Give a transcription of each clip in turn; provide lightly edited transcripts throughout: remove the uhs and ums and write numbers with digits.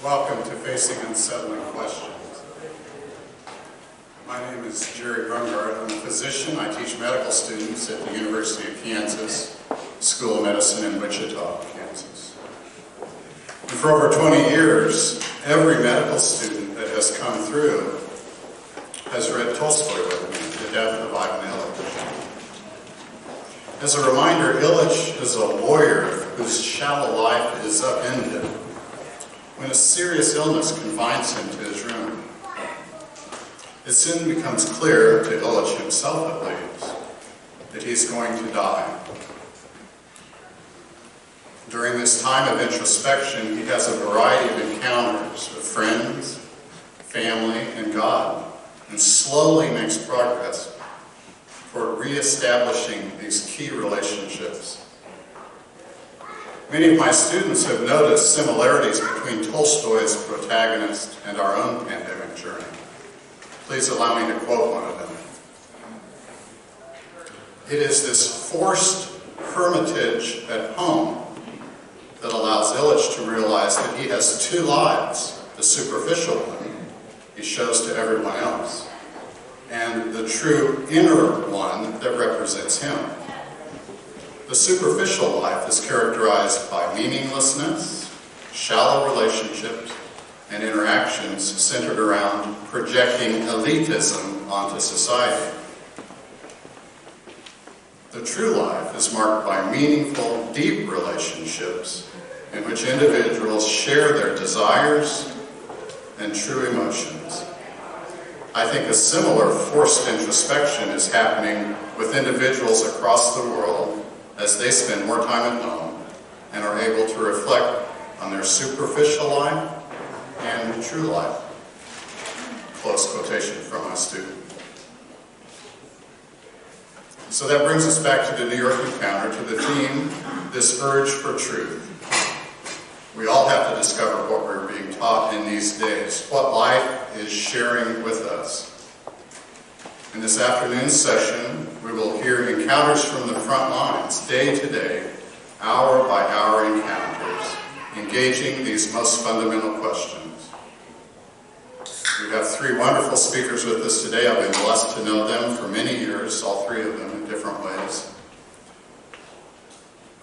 Welcome to Facing Unsettling Questions. My name is Gerard Brungardt. I'm a physician. I teach medical students at the University of Kansas School of Medicine in Wichita, Kansas. And for over 20 years, every medical student that has come through has read Tolstoy with me, The Death of Ivan Ilyich. As a reminder, Ilyich is a lawyer whose shallow life is upended when a serious illness confines him to his room. It soon becomes clear to Ilyich himself, at least, that he's going to die. During this time of introspection, he has a variety of encounters with friends, family, and God, and slowly makes progress toward reestablishing these key relationships. Many of my students have noticed similarities between Tolstoy's protagonist and our own pandemic journey. Please allow me to quote one of them. It is this forced hermitage at home that allows Ilyich to realize that he has two lives, the superficial one he shows to everyone else, and the true inner one that represents him. The superficial life is characterized by meaninglessness, shallow relationships, and interactions centered around projecting elitism onto society. The true life is marked by meaningful, deep relationships in which individuals share their desires and true emotions. I think a similar forced introspection is happening with individuals across the world as they spend more time at home and are able to reflect on their superficial life and true life. Close quotation from my student. So that brings us back to the New York encounter, to the theme, this urge for truth. We all have to discover what we're being taught in these days, what life is sharing with us. In this afternoon's session, we will hear encounters from the front lines, day to day, hour by hour encounters, engaging these most fundamental questions. We have three wonderful speakers with us today. I've been blessed to know them for many years, all three of them in different ways.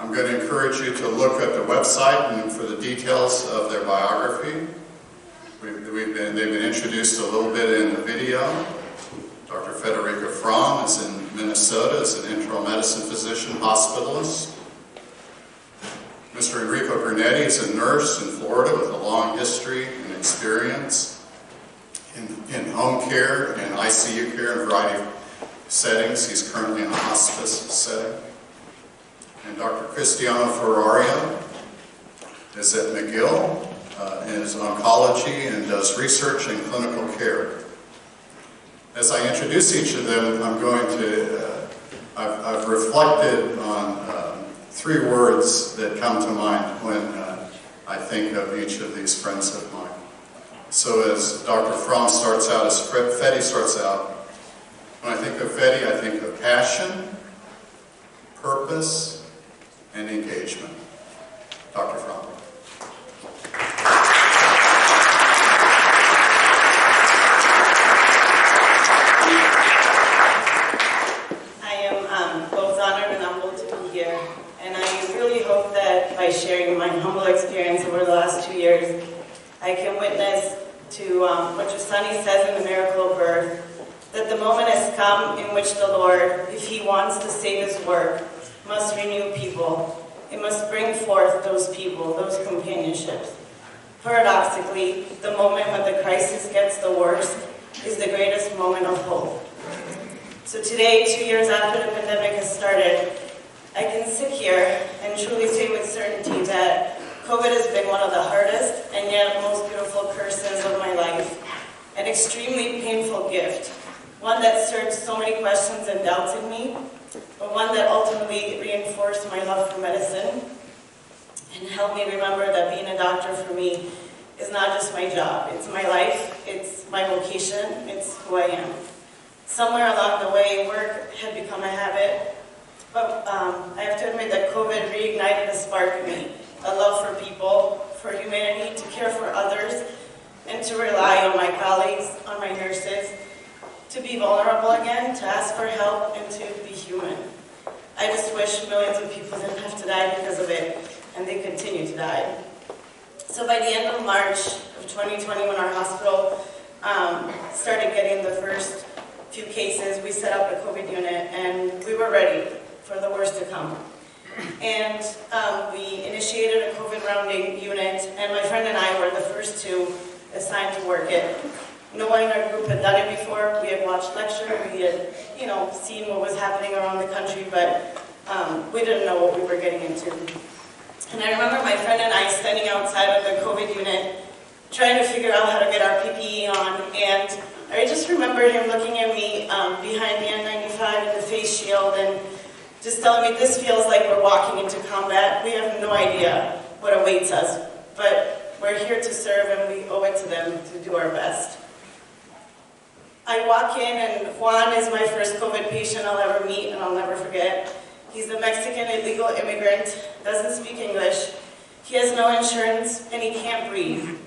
I'm going to encourage you to look at the website and for the details of their biography. They've been introduced a little bit in the video. Dr. Federica Fromm is in Minnesota as an internal medicine physician hospitalist. Mr. Enrico Grugnetti is a nurse in Florida with a long history and experience in home care and ICU care in a variety of settings. He's currently in a hospice setting. And Dr. Cristiano Ferrario is at McGill in his oncology and does research in clinical care. As I introduce each of them, I've reflected on three words that come to mind when I think of each of these friends of mine. So as Dr. Fromm starts out, as Fedi starts out, when I think of Fedi, I think of passion, purpose, and engagement. Dr. Fromm. By sharing my humble experience over the last 2 years, I can witness to what Giussani says in The Miracle of Birth, that the moment has come in which the Lord, if He wants to save His work, must renew people. It must bring forth those people, those companionships. Paradoxically, the moment when the crisis gets the worst is the greatest moment of hope. So today, 2 years after the pandemic has started, I can sit here and truly say with certainty that COVID has been one of the hardest and yet most beautiful curses of my life. An extremely painful gift, one that stirred so many questions and doubts in me, but one that ultimately reinforced my love for medicine and helped me remember that being a doctor for me is not just my job, it's my life, it's my vocation, it's who I am. Somewhere along the way, work had become a habit. But I have to admit that COVID reignited a spark in me, a love for people, for humanity, to care for others, and to rely on my colleagues, on my nurses, to be vulnerable again, to ask for help, and to be human. I just wish millions of people didn't have to die because of it, and they continue to die. So by the end of March of 2020, when our hospital started getting the first few cases, we set up a COVID unit, and we were ready for the worst to come. And we initiated a COVID rounding unit, and my friend and I were the first two assigned to work it. No one in our group had done it before. We had watched lectures, we had, seen what was happening around the country, but we didn't know what we were getting into. And I remember my friend and I standing outside of the COVID unit, trying to figure out how to get our PPE on, and I just remember him looking at me behind the N95 and the face shield, and just telling me, this feels like we're walking into combat. We have no idea what awaits us, but we're here to serve, and we owe it to them to do our best. I walk in, and Juan is my first COVID patient I'll ever meet, and I'll never forget. He's a Mexican illegal immigrant, doesn't speak English, he has no insurance, and he can't breathe.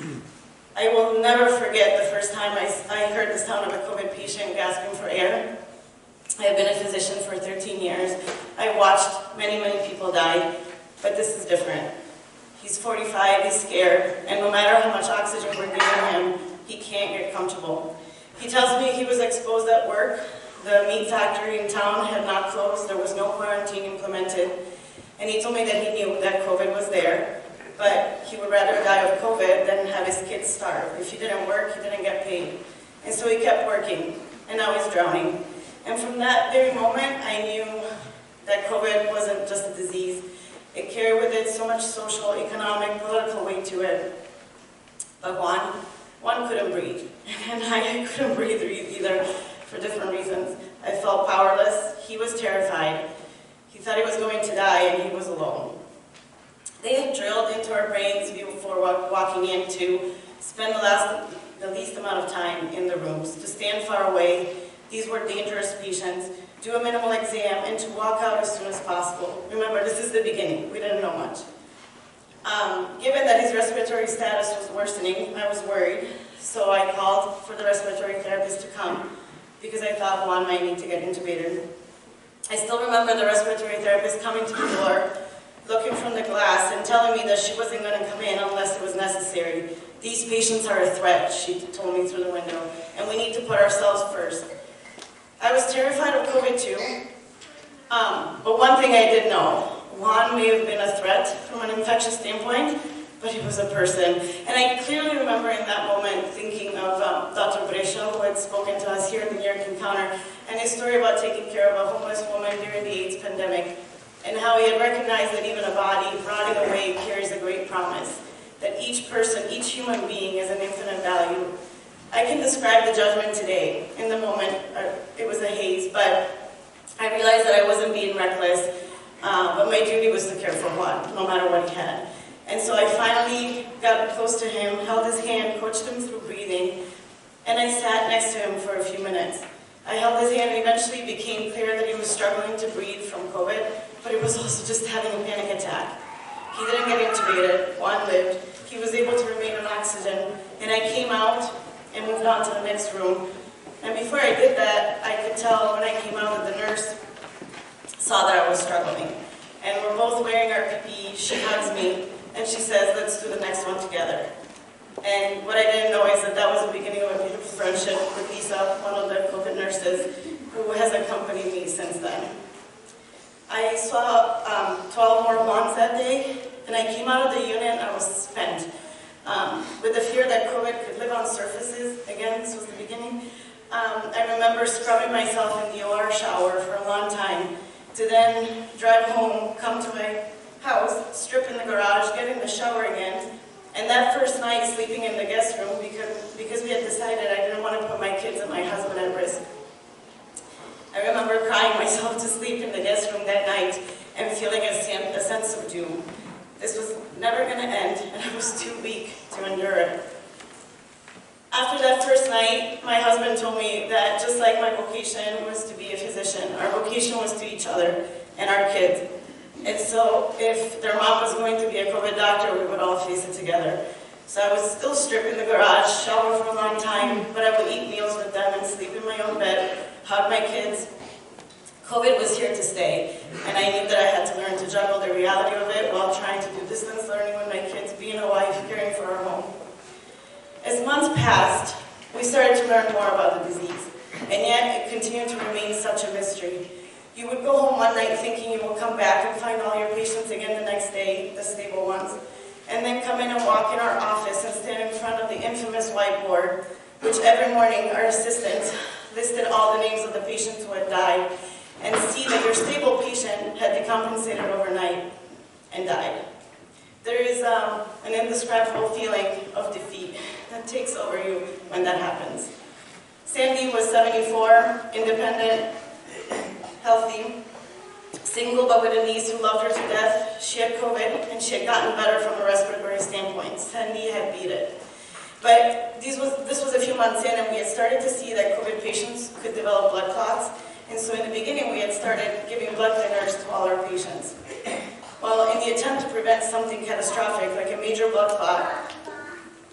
I will never forget the first time I heard the sound of a COVID patient gasping for air. I have been a physician for 13 years. I watched many, many people die, but this is different. He's 45, he's scared, and no matter how much oxygen we're giving him, he can't get comfortable. He tells me he was exposed at work. The meat factory in town had not closed, there was no quarantine implemented, and he told me that he knew that COVID was there, but he would rather die of COVID than have his kids starve. If he didn't work, he didn't get paid. And so he kept working, and now he's drowning. And from that very moment, I knew that COVID wasn't just a disease. It carried with it so much social, economic, political weight to it. But Juan couldn't breathe, and I couldn't breathe either for different reasons. I felt powerless. He was terrified. He thought he was going to die, and he was alone. They had drilled into our brains before walking in to spend the least amount of time in the rooms, to stand far away. These were dangerous patients. Do a minimal exam, and to walk out as soon as possible. Remember, this is the beginning. We didn't know much. Given that his respiratory status was worsening, I was worried, so I called for the respiratory therapist to come because I thought Juan might need to get intubated. I still remember the respiratory therapist coming to the door, looking from the glass and telling me that she wasn't going to come in unless it was necessary. These patients are a threat, she told me through the window, and we need to put ourselves first. I was terrified of COVID too, but one thing I did know, Juan may have been a threat from an infectious standpoint, but he was a person. And I clearly remember in that moment thinking of Dr. Brescia, who had spoken to us here at the New York Encounter, and his story about taking care of a homeless woman during the AIDS pandemic, and how he had recognized that even a body rotting away carries a great promise, that each person, each human being is an infinite value. I can describe the judgment today. In the moment, it was a haze, but I realized that I wasn't being reckless, but my duty was to care for Juan, no matter what he had. And so I finally got close to him, held his hand, coached him through breathing, and I sat next to him for a few minutes. I held his hand, and eventually it became clear that he was struggling to breathe from COVID, but he was also just having a panic attack. He didn't get intubated. Juan lived. He was able to remain on oxygen, and I came out and moved on to the next room. And before I did that, I could tell when I came out that the nurse saw that I was struggling. And we're both wearing our PPE. She hugs me, and she says, let's do the next one together. And what I didn't know is that that was the beginning of a beautiful friendship with Lisa, one of the COVID nurses, who has accompanied me since then. I saw 12 more Juans that day, and I came out of the unit and I was spent. With the fear that COVID could live on surfaces, again, this was the beginning, I remember scrubbing myself in the OR shower for a long time, to then drive home, come to my house, strip in the garage, get in the shower again, and that first night sleeping in the guest room because we had decided I didn't want to put my kids and my husband at risk. I remember crying myself to sleep in the guest room that night and feeling a sense of doom. This was never going to end, and I was too weak to endure it. After that first night, my husband told me that just like my vocation was to be a physician, our vocation was to each other and our kids. And so if their mom was going to be a COVID doctor, we would all face it together. So I would still strip in the garage, shower for a long time, but I would eat meals with them and sleep in my own bed, hug my kids. COVID was here to stay, and I knew that I had to learn to juggle the reality of it while trying to do distance learning with my kids, being a wife, caring for our home. As months passed, we started to learn more about the disease, and yet it continued to remain such a mystery. You would go home one night thinking you will come back and find all your patients again the next day, the stable ones, and then come in and walk in our office and stand in front of the infamous whiteboard, which every morning our assistant listed all the names of the patients who had died, and see that your stable patient had decompensated overnight and died. There is an indescribable feeling of defeat that takes over you when that happens. Sandy was 74, independent, healthy, single but with a niece who loved her to death. She had COVID and she had gotten better from a respiratory standpoint. Sandy had beat it. But this was a few months in, and we had started to see that COVID patients could develop blood clots. And so in the beginning, we had started giving blood thinners to all our patients. Well, in the attempt to prevent something catastrophic, like a major blood clot,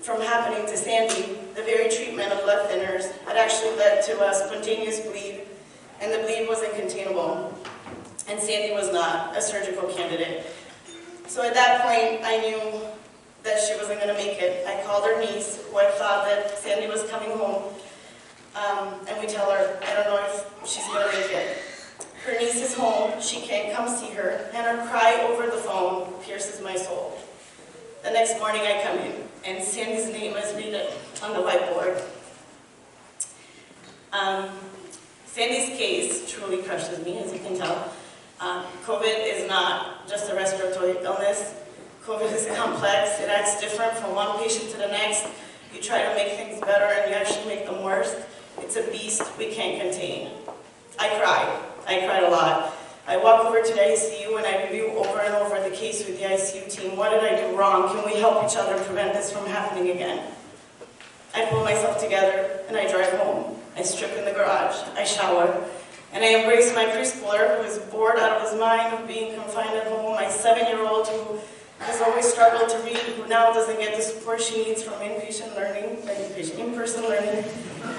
from happening to Sandy, the very treatment of blood thinners had actually led to a spontaneous bleed, and the bleed was incontainable. And Sandy was not a surgical candidate. So at that point, I knew that she wasn't going to make it. I called her niece, who I thought that Sandy was coming home, and we tell her, I don't know if she's going to make it. Her niece is home, she can't come see her, and her cry over the phone pierces my soul. The next morning I come in, and Sandy's name is written on the whiteboard. Sandy's case truly crushes me, as you can tell. COVID is not just a respiratory illness. COVID is complex. It acts different from one patient to the next. You try to make things better, and you actually make them worse. It's a beast we can't contain. I cried a lot. I walk over to the ICU and I review over and over the case with the ICU team. What did I do wrong? Can we help each other prevent this from happening again? I pull myself together and I drive home. I strip in the garage. I shower. And I embrace my preschooler who is bored out of his mind of being confined at home, my 7-year-old who has always struggled to read, who now doesn't get the support she needs from in-person learning,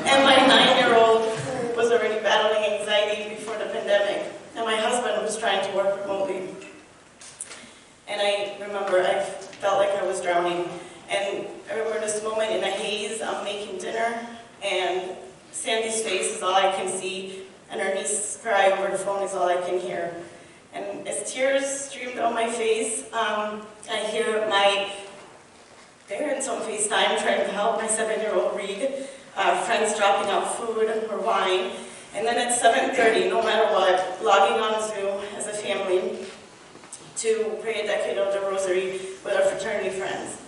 and my 9-year-old who was already battling anxiety before the pandemic, and my husband who was trying to work remotely. And I remember I felt like I was drowning, and I remember this moment in a haze. I'm making dinner, and Sandy's face is all I can see, and her niece's cry over the phone is all I can hear. And as tears streamed down my face, I hear my parents on FaceTime trying to help my 7-year-old read, friends dropping out food or wine, and then at 7:30, no matter what, logging on Zoom as a family to pray a decade of the rosary with our fraternity friends.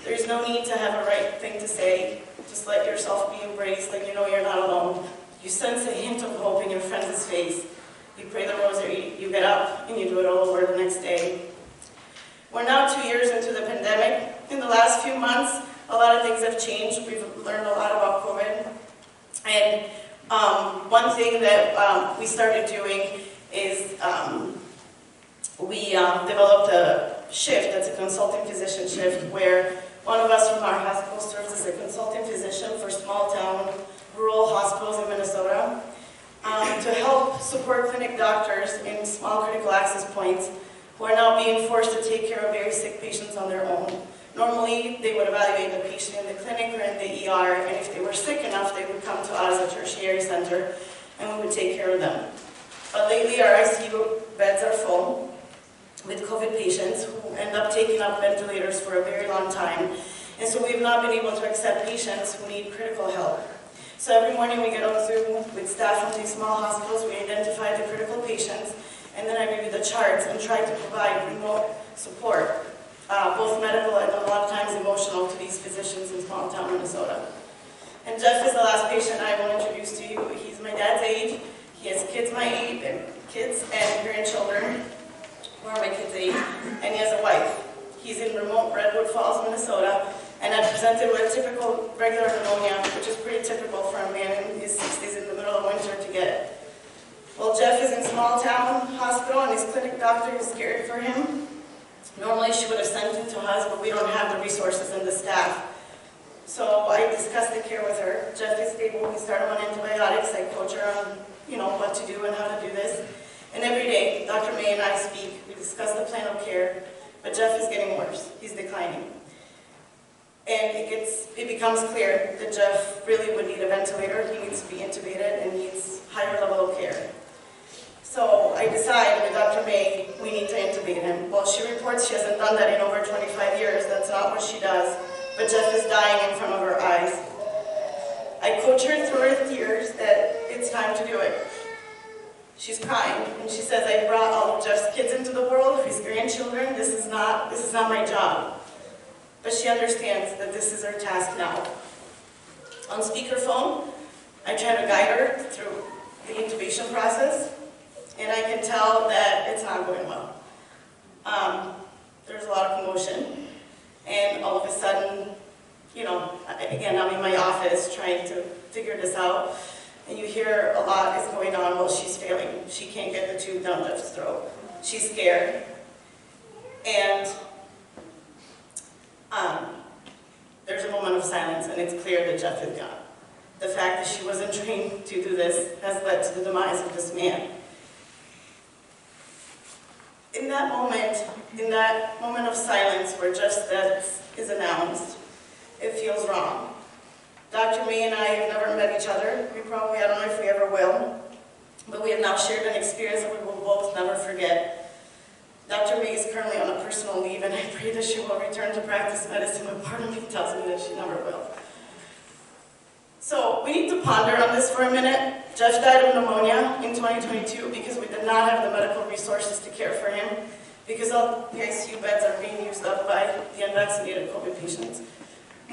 There's no need to have a right thing to say. Just let yourself be embraced, like you know you're not alone. You sense a hint of hope in your friend's face. You pray the rosary, you get up, and you do it all over the next day. We're now 2 years into the pandemic. In the last few months, a lot of things have changed. We've learned a lot about COVID. And one thing that we started doing is we developed a shift that's a consulting physician shift where one of us from our hospital serves as a consulting physician for small town rural hospitals in Minnesota to help support clinic doctors in small critical access points who are now being forced to take care of very sick patients on their own. Normally, they would evaluate the patient in the clinic or in the ER, and if they were sick enough, they would come to us at tertiary center, and we would take care of them. But lately, our ICU beds are full with COVID patients who end up taking up ventilators for a very long time, and so we've not been able to accept patients who need critical help. So every morning we get on Zoom with staff from these small hospitals, we identify the critical patients, and then I review the charts and try to provide remote support, both medical and a lot of times emotional, to these physicians in small town Minnesota. And Jeff is the last patient I will introduce to you. He's my dad's age. He has kids my age, and kids and grandchildren who are my kids' age, and he has a wife. He's in remote Redwood Falls, Minnesota, and I presented with typical regular pneumonia, which is pretty typical for a man in his 60s in the middle of winter to get. Well, Jeff is in small town hospital and his clinic doctor is scared for him. Normally she would have sent him to us, but we don't have the resources and the staff. So I discussed the care with her. Jeff is stable. We start him on antibiotics. I coach her on, what to do and how to do this. And every day, Dr. May and I speak. We discuss the plan of care. But Jeff is getting worse. He's declining. And it becomes clear that Jeff really would need a ventilator. He needs to be intubated and needs higher level of care. So I decide with Dr. May, we need to intubate him. Well, she reports she hasn't done that in over 25 years. That's not what she does. But Jeff is dying in front of her eyes. I coach her through her tears that it's time to do it. She's crying, and she says, I brought all of Jeff's kids into the world, his grandchildren. This is not my job. But she understands that this is her task now. On speakerphone, I try to guide her through the intubation process, and I can tell that it's not going well. There's a lot of commotion, and all of a sudden, again, I'm in my office trying to figure this out, and you hear a lot is going on. Well, she's failing. She can't get the tube down Jeff's throat. She's scared. And there's a moment of silence, and it's clear that Jeff is gone. The fact that she wasn't trained to do this has led to the demise of this man. In that moment of silence where Jeff's death is announced, it feels wrong. Dr. May and I have never met each other. I don't know if we ever will, but we have now shared an experience that we will both never forget. Dr. May is currently on a personal leave, and I pray that she will return to practice medicine, but part of me tells me that she never will. So we need to ponder on this for a minute. Jeff died of pneumonia in 2022 because we did not have the medical resources to care for him, because all the ICU beds are being used up by the unvaccinated COVID patients.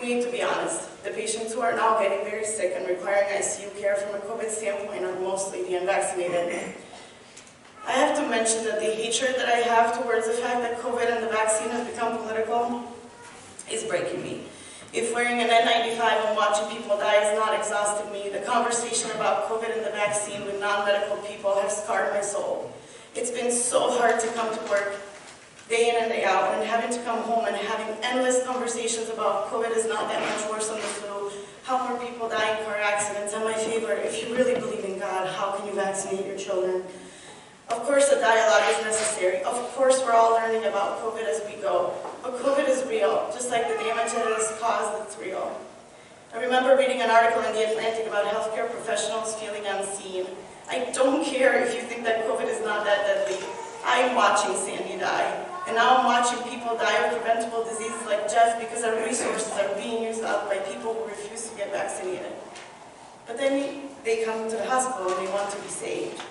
We need to be honest. The patients who are now getting very sick and requiring ICU care from a COVID standpoint are mostly the unvaccinated. I have to mention that the hatred that I have towards the fact that COVID and the vaccine have become political is breaking me. If wearing an N95 and watching people die has not exhausted me, the conversation about COVID and the vaccine with non-medical people has scarred my soul. It's been so hard to come to work day in and day out, and having to come home and having endless conversations about COVID is not that much worse than the flu, how more people die in car accidents, and my favorite, if you really believe in God, how can you vaccinate your children? Of course, a dialogue is necessary. Of course, we're all learning about COVID as we go. But COVID is real, just like the damage that it has caused, it's real. I remember reading an article in The Atlantic about healthcare professionals feeling unseen. I don't care if you think that COVID is not that deadly. I'm watching Sandy die. And now I'm watching people die of preventable diseases like Jeff because our resources are being used up by people who refuse to get vaccinated. But then they come to the hospital and they want to be saved.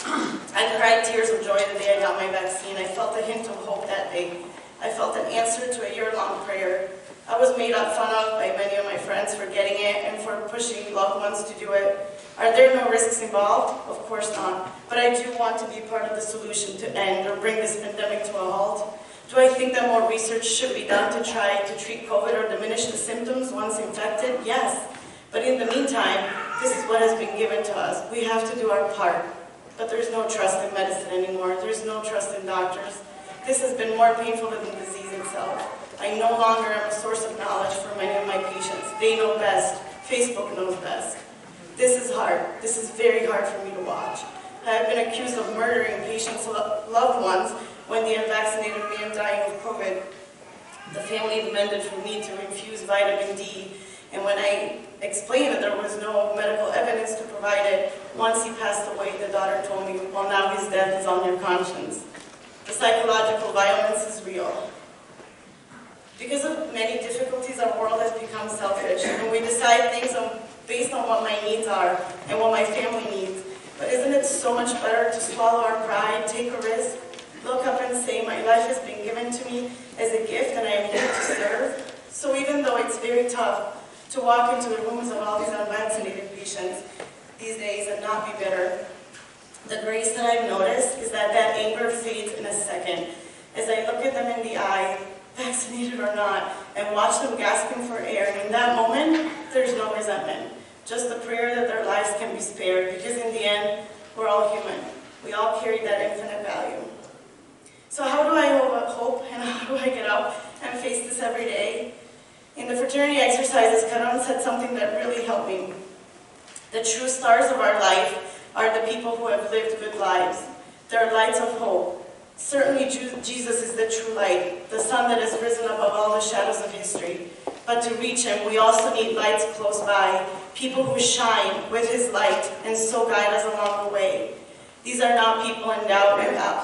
I cried tears of joy the day I got my vaccine. I felt a hint of hope that day. I felt an answer to a year-long prayer. I was made fun of by many of my friends for getting it and for pushing loved ones to do it. Are there no risks involved? Of course not. But I do want to be part of the solution to end or bring this pandemic to a halt. Do I think that more research should be done to try to treat COVID or diminish the symptoms once infected? Yes. But in the meantime, this is what has been given to us. We have to do our part. But there's no trust in medicine anymore. There's no trust in doctors. This has been more painful than the disease itself. I no longer am a source of knowledge for many of my patients. They know best. Facebook knows best. This is hard. This is very hard for me to watch. I have been accused of murdering patients' loved ones when the unvaccinated man dying of COVID. The family demanded for me to infuse vitamin D, and when I explained that there was no medical evidence to provide it, once he passed away, the daughter told me, well, now his death is on your conscience. The psychological violence is real. Because of many difficulties, our world has become selfish, and we decide things based on what my needs are and what my family needs. But isn't it so much better to swallow our pride, take a risk, look up and say, my life has been given to me as a gift and I am here to serve? So even though it's very tough to walk into the rooms of all these unvaccinated patients these days and not be bitter, the grace that I've noticed is that anger fades in a second. As I look at them in the eye, vaccinated or not, and watch them gasping for air, and in that moment, there's no resentment. Just the prayer that their lives can be spared, because in the end, we're all human. We all carry that infinite value. So how do I hope and how do I get up and face this every day? In the fraternity exercises, Caron said something that really helped me. The true stars of our life are the people who have lived good lives. They're lights of hope. Certainly Jesus is the true light, the sun that has risen above all the shadows of history. But to reach him, we also need lights close by, people who shine with his light and so guide us along the way. These are not people endowed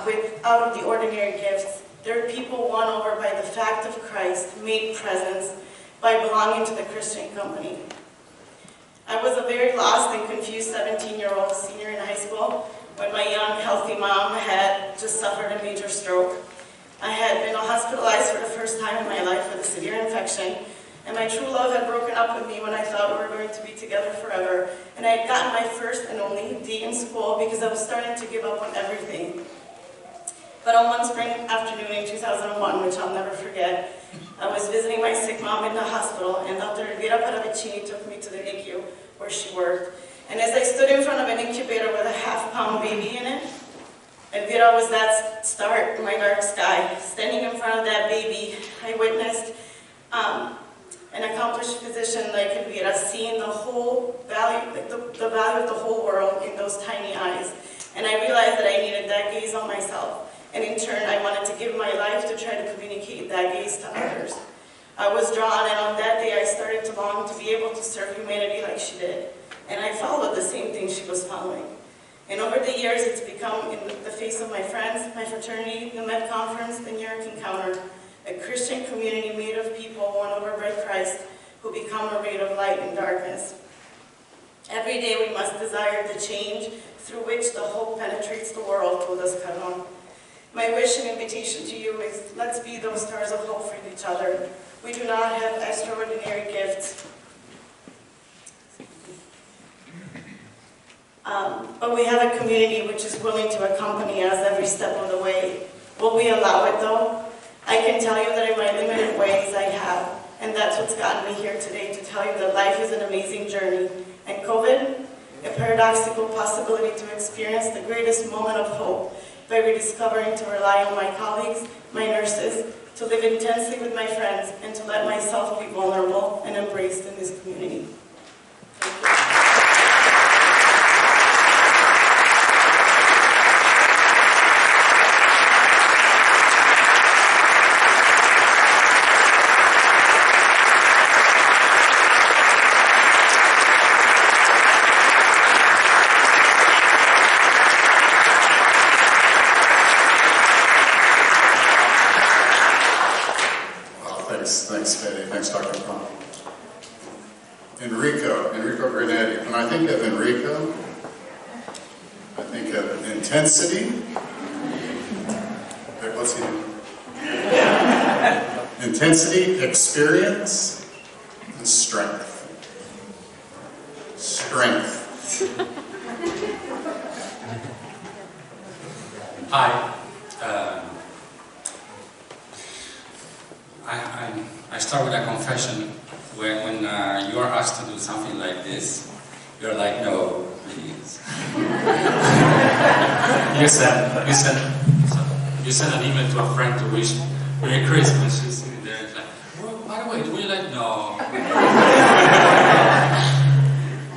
with out of the ordinary gifts. They're people won over by the fact of Christ, made presence, by belonging to the Christian company. I was a very lost and confused 17-year-old senior in high school when my young, healthy mom had just suffered a major stroke. I had been hospitalized for the first time in my life with a severe infection, and my true love had broken up with me when I thought we were going to be together forever. And I had gotten my first and only D in school because I was starting to give up on everything. But on one spring afternoon in 2001, which I'll never forget, I was visiting my sick mom in the hospital, and Dr. Elvira Paravicini took me to the NICU where she worked. And as I stood in front of an incubator with a half-pound baby in it, Elvira was that star in my dark sky. Standing in front of that baby, I witnessed an accomplished physician like Elvira seeing the whole value, the value of the whole world in those tiny eyes. And I realized that I needed that gaze on myself. And in turn, I wanted to give my life to try to communicate that gaze to others. I was drawn, and on that day, I started to long to be able to serve humanity like she did. And I followed the same thing she was following. And over the years, it's become, in the face of my friends, my fraternity, the Med Conference, the New York Encounter, a Christian community made of people won over by Christ who become a ray of light in darkness. Every day we must desire the change through which the hope penetrates the world, told us Caron. My wish and invitation to you is, let's be those stars of hope for each other. We do not have extraordinary gifts, but we have a community which is willing to accompany us every step of the way. Will we allow it though? I can tell you that in my limited ways I have, and that's what's gotten me here today, to tell you that life is an amazing journey. And COVID, a paradoxical possibility to experience the greatest moment of hope by rediscovering to rely on my colleagues, my nurses, to live intensely with my friends, and to let myself be vulnerable and embraced in this community. Thank you. Thanks, Fede. Thanks, Dr. Fromm. Enrico Grugnetti. When I think of Enrico, I think of intensity. What's he doing? Intensity, experience, and strength. Strength. Hi. I start with a confession. When you are asked to do something like this, you're like, no, please. you send an email to a friend to wish Merry Christmas. She's sitting there and like, well, by the way, do you like, no.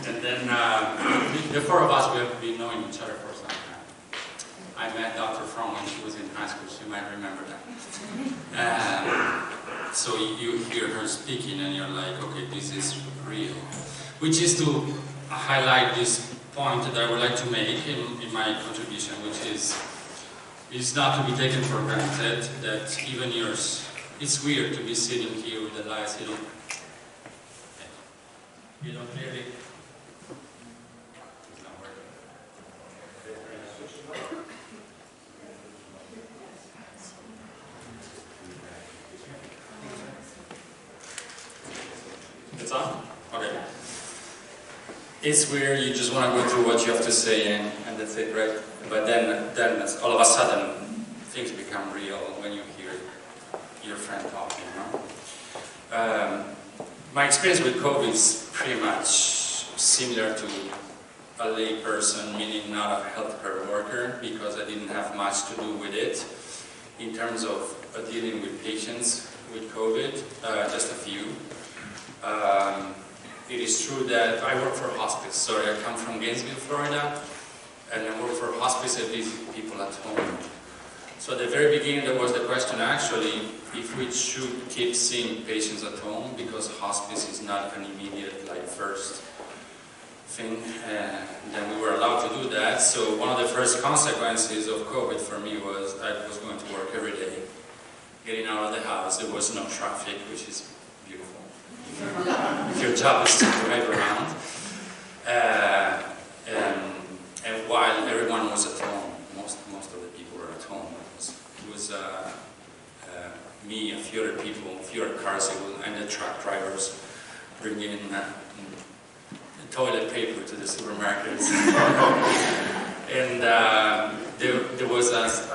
And then the four of us, we have been knowing each other for some time. I met Dr. Fromm when she was in high school. She might remember that. So you hear her speaking and you're like, okay, this is real. Which is to highlight this point that I would like to make in my contribution, which is, it's not to be taken for granted that even yours, it's weird to be sitting here with the lights, you know clearly. It's not working. It's on? Okay. It's weird, you just want to go through what you have to say and that's it, right? But then all of a sudden, things become real when you hear your friend talking, no? My experience with COVID is pretty much similar to a lay person, meaning not a healthcare worker, because I didn't have much to do with it in terms of dealing with patients with COVID, just a few. It is true that I work for hospice. Sorry, I come from Gainesville, Florida, and I work for hospice and visit people at home. So at the very beginning there was the question actually if we should keep seeing patients at home, because hospice is not an immediate first thing, then we were allowed to do that. So one of the first consequences of COVID for me was I was going to work every day, getting out of the house. There was no traffic, which is beautiful. Your job is to drive around. And while everyone was at home, most of the people were at home. It was me, a few other people, a few other cars, and the truck drivers bringing toilet paper to the supermarkets. And there was, as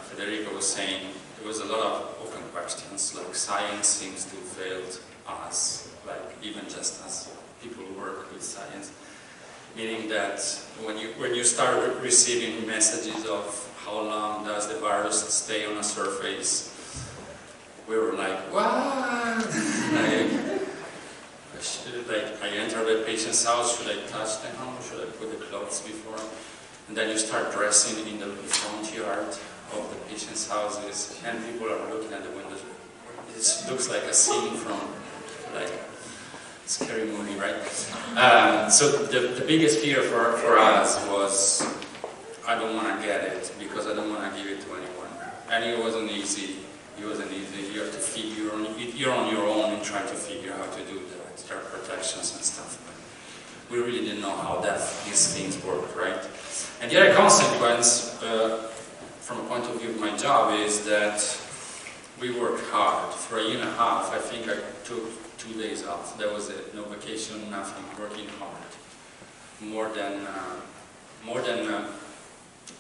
Federica was saying, there was a lot of open questions, like science seems to fail us, like even just as people who work with science. Meaning that when you start receiving messages of how long does the virus stay on a surface, we were like, what? I enter the patient's house, should I touch them? Should I put the clothes before? And then you start dressing in the front yard of the patient's houses, and people are looking at the windows. It looks like a scene from scary movie, right? So the biggest fear for us was, I don't want to get it because I don't want to give it to anyone. And it wasn't easy. You have to figure you're on your own and try to figure out how to do that. There are protections and stuff. But we really didn't know how these things work, right? And the other consequence, from a point of view of my job, is that we worked hard. For a year and a half, I think I took 2 days off. There was no vacation, nothing, working hard. More than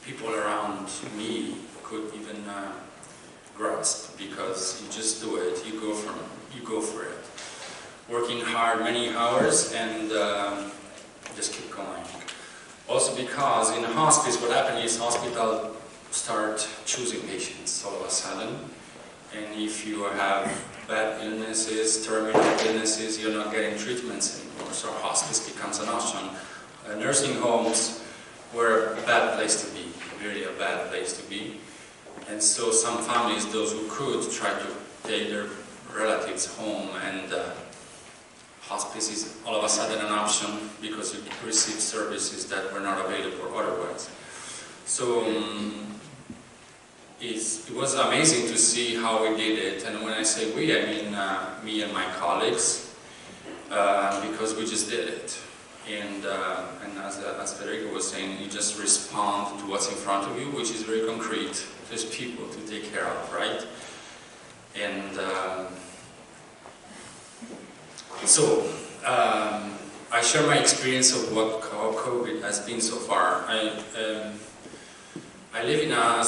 people around me could even grasp, because you just do it, you go for it. Working hard many hours and just keep going. Also because in hospice, what happened is hospital start choosing patients all of a sudden. And if you have bad illnesses, terminal illnesses, you're not getting treatments anymore. So hospice becomes an option. Nursing homes were a bad place to be, really a bad place to be. And so some families, those who could, tried to take their relatives home, and hospice is all of a sudden an option because you receive services that were not available otherwise. So it was amazing to see how we did it. And when I say we, I mean me and my colleagues, because we just did it. And as Federica was saying, you just respond to what's in front of you, which is very concrete. There's people to take care of, right? And so I share my experience of how COVID has been so far. I live in a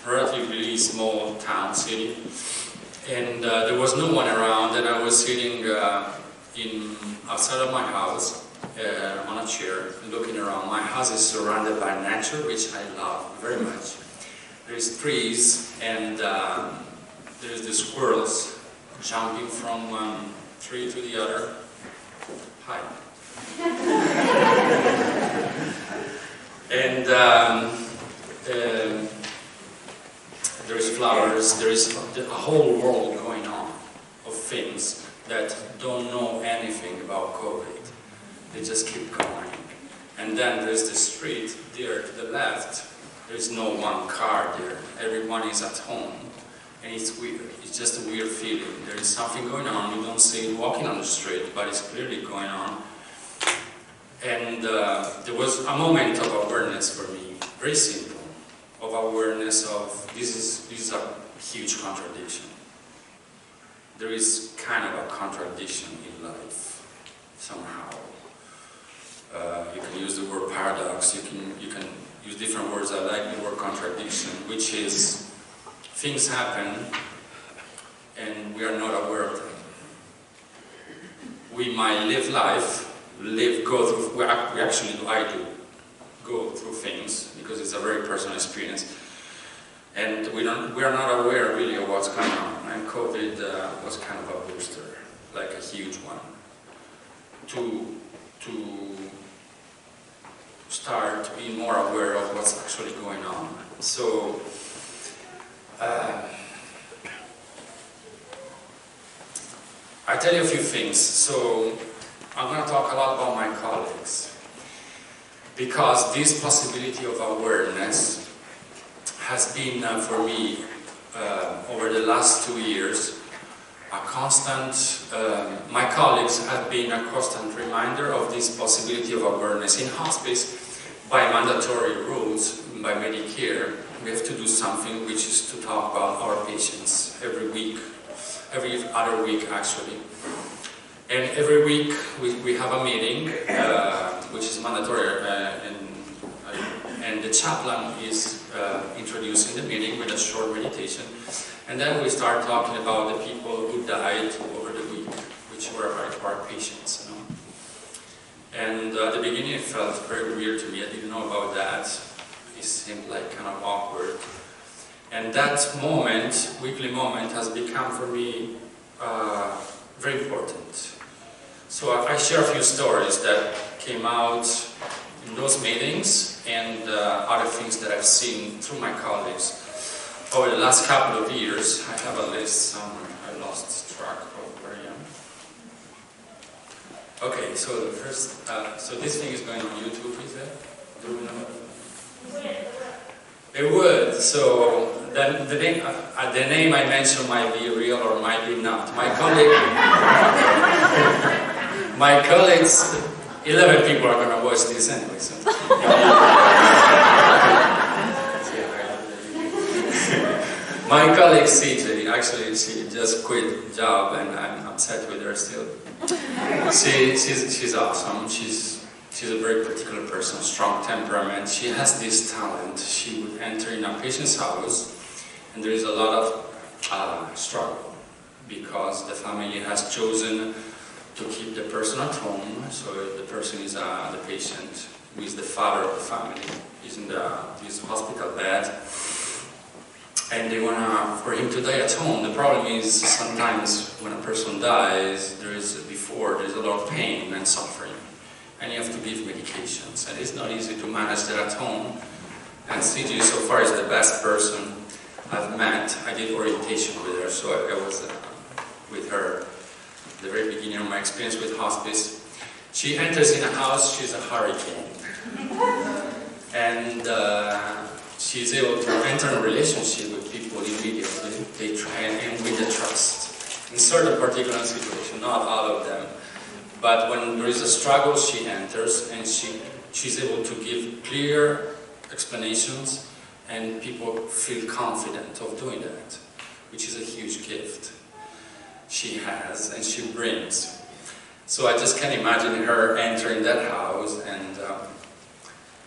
relatively small town, city, and there was no one around, and I was sitting outside of my house on a chair, looking around. My house is surrounded by nature, which I love very much. There's trees, and there's the squirrels jumping from one tree to the other. Hi. And there's flowers, there is a whole world going on of things that don't know anything about COVID. They just keep going. And then there's the street there to the left. There's no one car there. Everyone is at home. And it's weird. It's just a weird feeling. There is something going on. You don't see it walking on the street, but it's clearly going on. And there was a moment of awareness for me, very simple, of awareness of this is a huge contradiction. There is kind of a contradiction in life, somehow. You can use the word paradox, you can use different words. I like the word contradiction, which is things happen and we are not aware of them. We might live life I do go through things because it's a very personal experience, and we are not aware really of what's going on. And COVID was kind of a booster, like a huge one, to start being more aware of what's actually going on. So I tell you a few things. So I'm going to talk a lot about my colleagues, because this possibility of awareness has been for me over the last 2 years a constant, my colleagues have been a constant reminder of this possibility of awareness. In hospice, by mandatory rules, by Medicare, we have to do something which is to talk about our patients every week, every other week actually. And every week we have a meeting, which is mandatory, and the chaplain is introducing the meeting with a short meditation. And then we start talking about the people who died over the week, which were our patients. You know? And at the beginning it felt very weird to me. I didn't know about that. It seemed like kind of awkward. And that moment, weekly moment, has become for me very important. So I share a few stories that came out in those meetings and other things that I've seen through my colleagues over the last couple of years. I have a list somewhere. I lost track of where I am. Okay, so the first, so this thing is going on YouTube, is it? Do we know? It would. So then the name I mentioned might be real or might be not. My colleagues, 11 people are going to watch this anyway. So. My colleague CJ, actually she just quit job and I'm upset with her still. She's awesome. She's a very particular person, strong temperament. She has this talent. She would enter in a patient's house and there is a lot of struggle because the family has chosen to keep the person at home. So the person is the patient, who is the father of the family, is in his hospital bed. And they want for him to die at home. The problem is sometimes when a person dies, there's a lot of pain and suffering. And you have to give medications. And it's not easy to manage that at home. And CG so far is the best person I've met. I did orientation with her, so I was with her at the very beginning of my experience with hospice. She enters in a house, she's a hurricane. And she's able to enter a relationship with people immediately. They try and win the trust. In certain particular situations, not all of them. But when there is a struggle, she enters and she's able to give clear explanations and people feel confident of doing that, which is a huge gift she has and she brings. So I just can imagine her entering that house and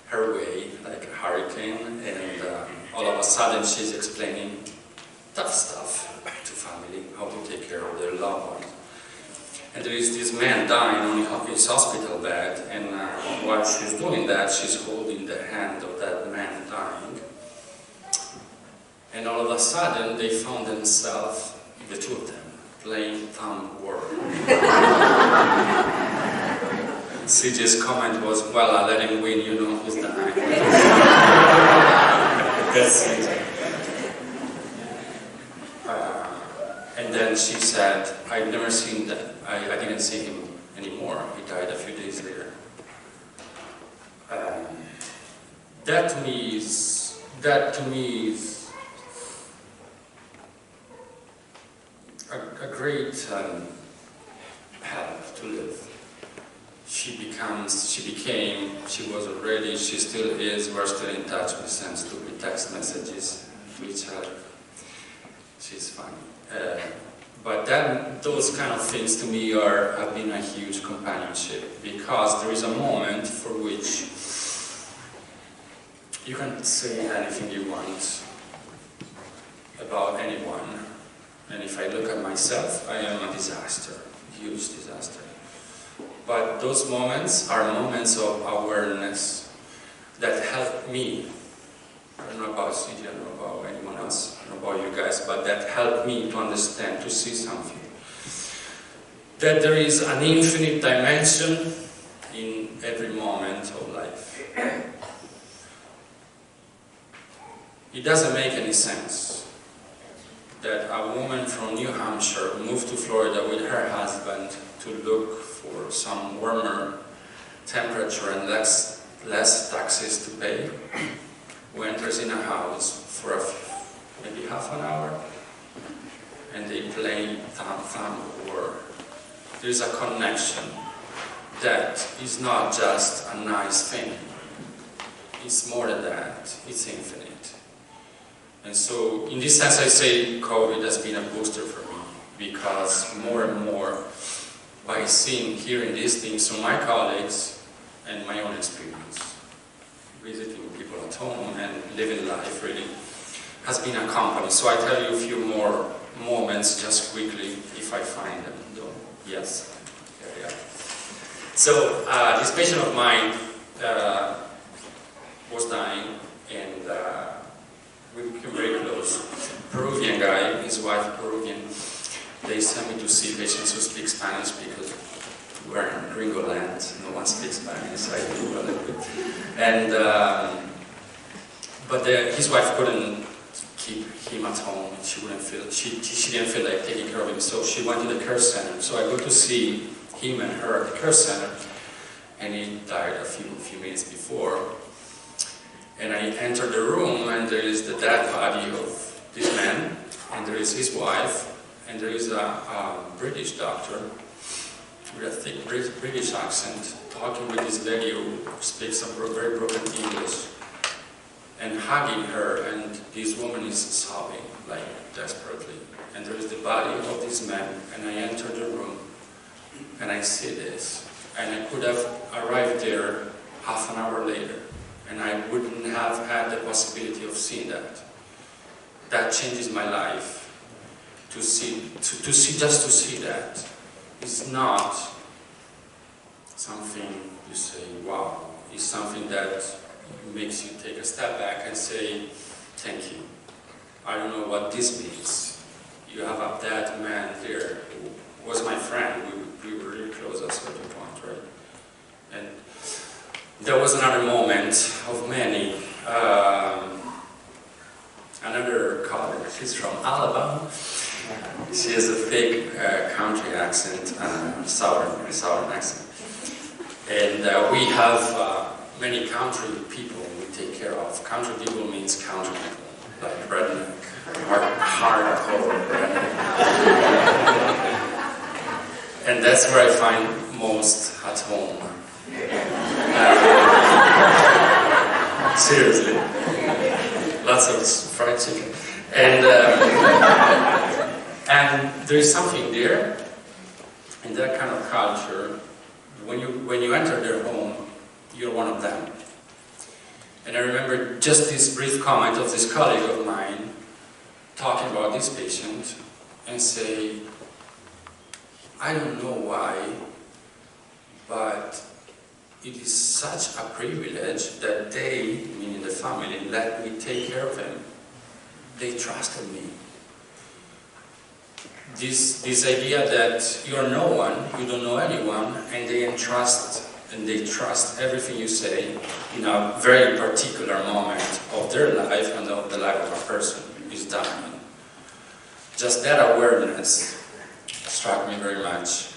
her way, like a hurricane, and all of a sudden she's explaining tough stuff to family, how to take care of their loved ones. And there is this man dying on his hospital bed, and while she's doing that, she's holding the hand of that man dying. And all of a sudden, they found themselves, the two of them, playing thumb war. CJ's comment was, well, I'll let him win, you know who's dying. That's CJ. And then she said, I've never seen that. I didn't see him anymore. He died a few days later. That to me is a great help to live. She still is, we're still in touch. We send stupid text messages to each other. She's funny. But those kind of things to me have been a huge companionship, because there is a moment for which you can say anything you want about anyone. And if I look at myself, I am a disaster, a huge disaster. But those moments are moments of awareness that help me. I don't know about CJ, I don't know about anyone else, I don't know about you guys, but that helped me to understand, to see something. That there is an infinite dimension in every moment of life. It doesn't make any sense that a woman from New Hampshire moved to Florida with her husband to look for some warmer temperature and less taxes to pay, who enters in a house for maybe half an hour and they play thumb war. There is a connection that is not just a nice thing. It's more than that. It's infinite. And so, in this sense, I say COVID has been a booster for me, because more and more, by seeing, hearing these things from my colleagues and my own experience, visiting people at home and living life really, has been accompanied. So I tell you a few more moments just quickly, if I find them, though. Yes, there we are. So, this patient of mine was dying, and we became very close. Peruvian guy, his wife Peruvian. They sent me to see patients who speak Spanish because we're in Gringo land, no one speaks Spanish, I do a little bit. And, but his wife couldn't keep him at home. She didn't feel like taking care of him, so she went to the care center. So I go to see him and her at the care center, and he died a few minutes before. And I enter the room, and there is the dead body of this man, and there is his wife, and there is a British doctor with a thick British accent talking with this lady who speaks a very broken English and hugging her, and this woman is sobbing like desperately. And there is the body of this man, and I enter the room and I see this, and I could have arrived there half an hour later, and I wouldn't have had the possibility of seeing that. That changes my life. To see that. It's not something you say, wow. It's something that makes you take a step back and say, thank you. I don't know what this means. You have a dead man there who was my friend. We were really close at a certain point, right? And there was another moment of many. Another colleague, she's from Alabama. She has a thick country accent, southern accent. And we have many country people we take care of. Country people means country people, like redneck, hardcore redneck. And that's where I find most at home. Seriously. Lots of fried chicken. And there is something there, in that kind of culture, when you enter their home, you're one of them. And I remember just this brief comment of this colleague of mine talking about this patient and say, I don't know why, but it is such a privilege that they, meaning the family, let me take care of him. They trusted me. This idea that you're no one, you don't know anyone, and they trust everything you say in a very particular moment of their life and of the life of a person is dying. Just that awareness struck me very much.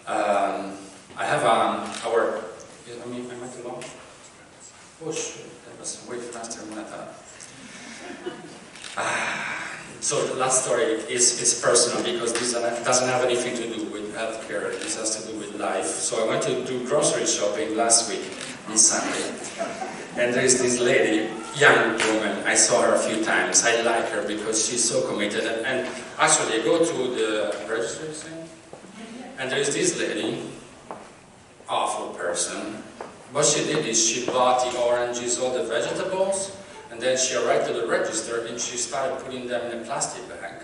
I have our. I mean, am I too long? Oh shoot, that was way faster than I thought. So the last story is personal because this doesn't have anything to do with healthcare. This has to do with life. So I went to do grocery shopping last week on Sunday, and there is this lady, young woman. I saw her a few times. I like her because she's so committed. And actually, I go to the registration, and there is this lady, awful person. What she did is she bought the oranges, all the vegetables. And then she arrived at the register and she started putting them in a plastic bag.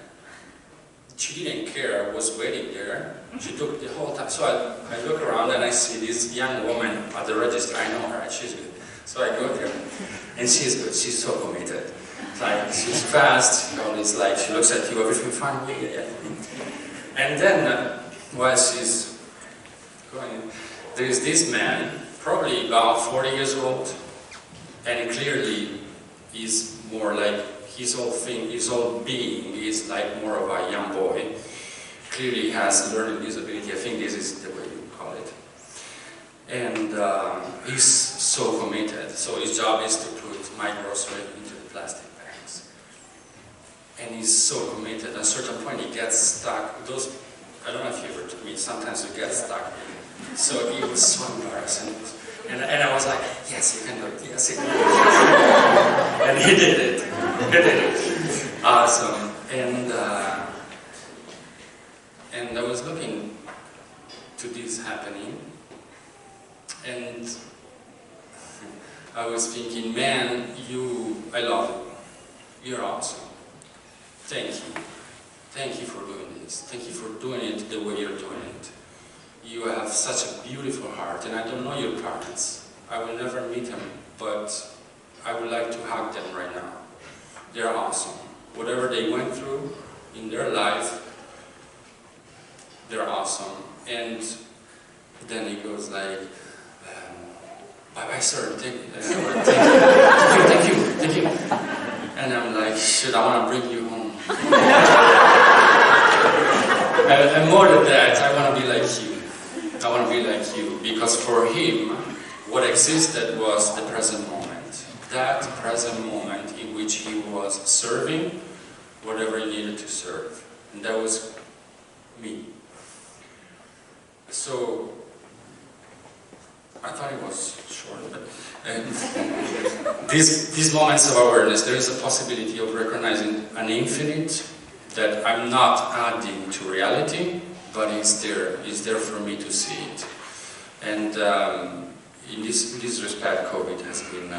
she didn't care, was waiting there. She took the whole time. So I look around and I see this young woman at the register. I know her, she's good. So I go there, and she's good, she's so committed. Like, she's fast, it's like, she looks at you, everything fine, yeah. And then, while she's going, there is this man, probably about 40 years old, and he clearly is more like, his whole being is like more of a young boy. Clearly has learning disability, I think this is the way you call it. And he's so committed, so his job is to put my grocery into the plastic bags. And he's so committed, at a certain point he gets stuck. I don't know if you ever took me, sometimes you get stuck. So he was so embarrassing. And I was like, yes, you can do it, yes, you can do it. And he did it. He did it. Awesome. And I was looking to this happening, and I was thinking, man, I love you. You're awesome. Thank you. Thank you for doing this. Thank you for doing it the way you're doing it. You have such a beautiful heart, and I don't know your parents. I will never meet them, but I would like to hug them right now. They're awesome. Whatever they went through in their life, they're awesome. And then he goes like, bye-bye, sir. Thank you. And I'm like, shit, I want to bring you home. And more than that, I want to be like you. I want to be like you, because for him, what existed was the present moment. That present moment in which he was serving whatever he needed to serve. And that was me. So, I thought it was short, but these moments of awareness, there is a possibility of recognizing an infinite that I'm not adding to reality, but it's there for me to see it. And in this respect, COVID has been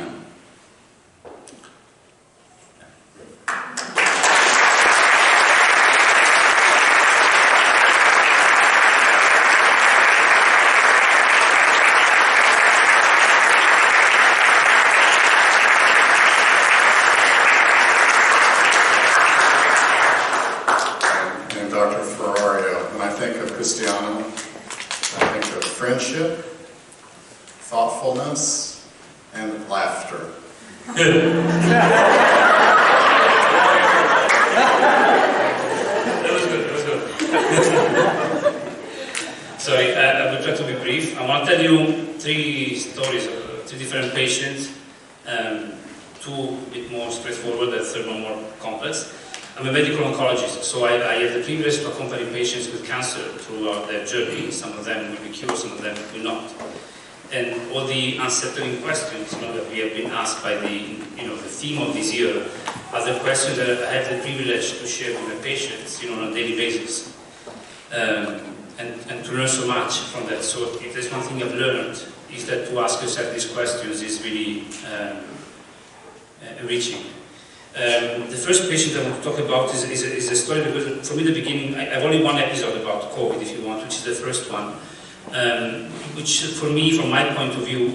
and Dr. Ferrario, when I think of Cristiano, I think of friendship, thoughtfulness, and laughter. That was good. Sorry, I will try to be brief. I want to tell you three stories of three different patients, two a bit more straightforward, the third one more complex. I'm a medical oncologist, so I have the privilege to accompany patients with cancer throughout their journey. Some of them will be cured, some of them will not. And all the unsettling questions that we have been asked by the theme of this year are the questions that I have the privilege to share with my patients on a daily basis. And to learn so much from that. So if there's one thing I've learned, is that to ask yourself these questions is really enriching. The first patient I want to talk about is a story, because for me the beginning, I have only one episode about COVID, if you want, which is the first one. Which for me, from my point of view,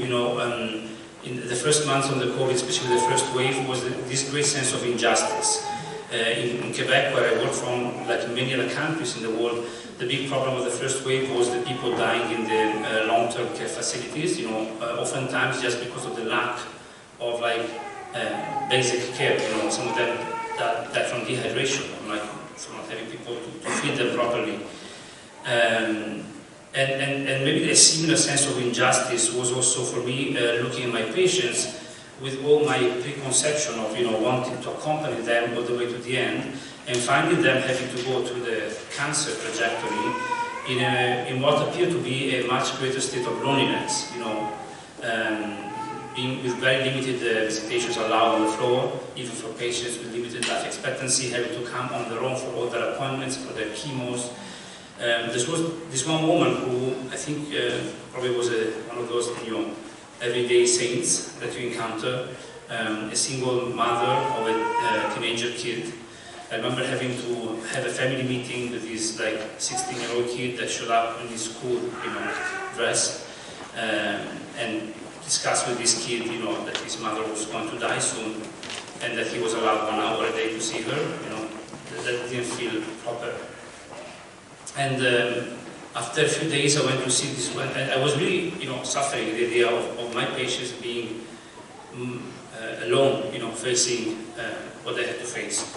in the first months of the COVID, especially the first wave, was this great sense of injustice. In Quebec, where I work from, like in many other countries in the world, the big problem of the first wave was the people dying in the long-term care facilities, oftentimes just because of the lack of basic care. Some of them died from dehydration, from not having people to feed them properly. And maybe a similar sense of injustice was also for me looking at my patients with all my preconception of wanting to accompany them all the way to the end, and finding them having to go through the cancer trajectory in what appeared to be a much greater state of loneliness. Being with very limited visitations allowed on the floor, even for patients with limited life expectancy, having to come on their own for all their appointments, for their chemos. This was this one woman who I think probably was one of those everyday saints that you encounter, a single mother of a teenager kid, I remember having to have a family meeting with this like 16-year-old kid that showed up in his school, dress, and discussed with this kid, that his mother was going to die soon, and that he was allowed 1 hour a day to see her. That didn't feel proper. And after a few days, I went to see this one, and I was really, suffering the idea of my patients being alone, facing what they had to face.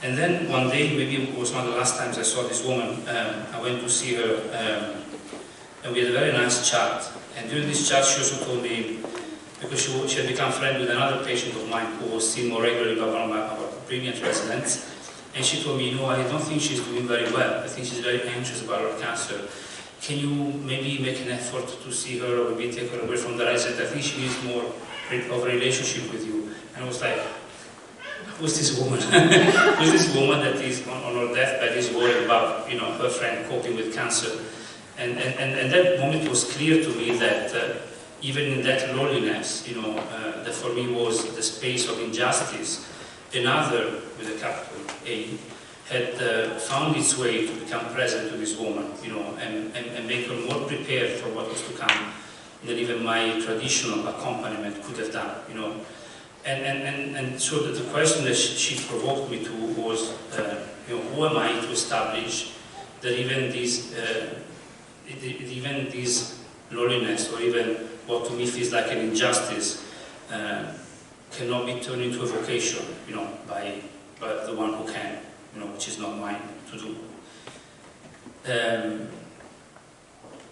And then one day, maybe it was one of the last times I saw this woman, I went to see her, and we had a very nice chat. And during this chat, she also told me, because she had become friend with another patient of mine who was seen more regularly by one of our brilliant residents, and she told me, I don't think she's doing very well. I think she's very anxious about her cancer. Can you maybe make an effort to see her or maybe take her away from the resident? I think she needs more of a relationship with you. And I was like, who's this woman? Who's this woman that is on her deathbed is worried about, her friend coping with cancer? And that moment was clear to me that even in that loneliness, that for me was the space of injustice, another, with a capital A, had found its way to become present to this woman, and make her more prepared for what was to come than even my traditional accompaniment could have done, And so the question that she provoked me to was, who am I to establish that even this loneliness, or even what to me feels like an injustice, cannot be turned into a vocation, by the one who can, which is not mine to do.